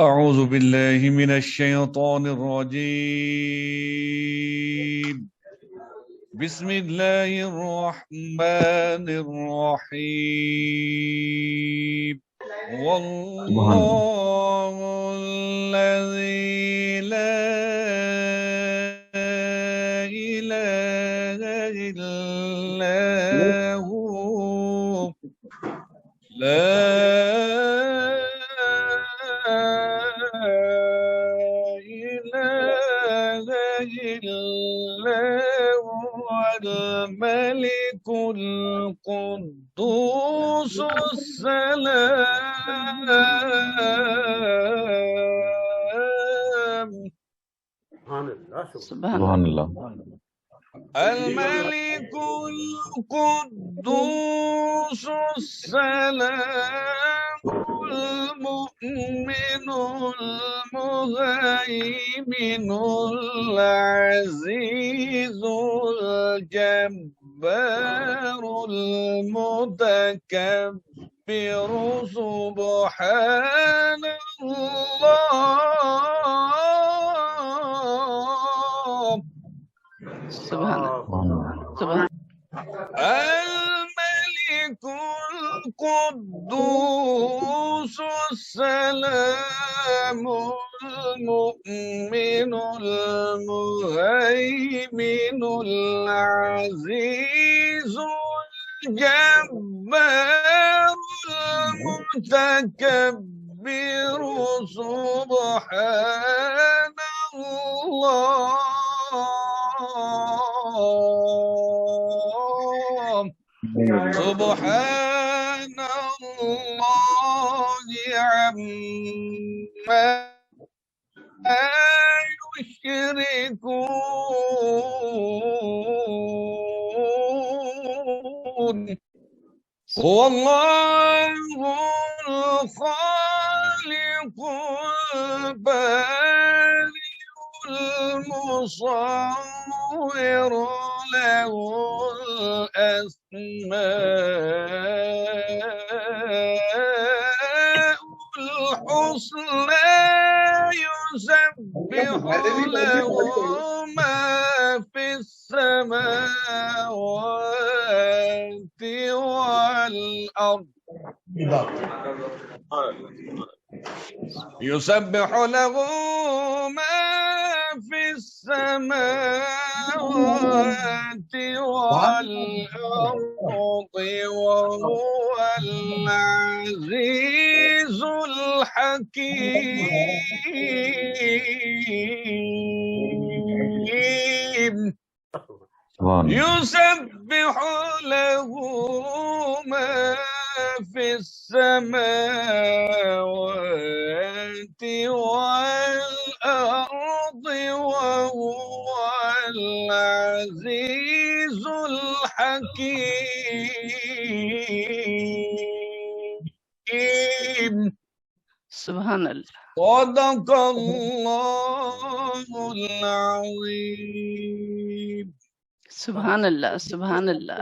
أعوذ بالله من الشيطان الرجيم. بسم الله الرحمن الرحيم. والله الذي لا إله إلا هو لا إله إلا هو الملك القدوس السلام. سبحان الله. الملك القدوس السلام المؤمن المهيمن العزيز الجبار المتكبر سبحان الله. سبحان الله. الملك القدوس السلام المؤمن المهيمن العزيز الجبار المتكبر سبحان الله. سبحان الله عما يشركون. هو الله الخالق البارئ المصور له الأسماء الحسنى يسبح له ما في السماوات والأرض. يسبح له ما في السماوات والأرض وهو العزيز الحكيم. يسبح له ما في السماوات والأرض وهو العزيز الحكيم. سبحان الله. صدق الله العظيم. سبحان الله. سبحان الله.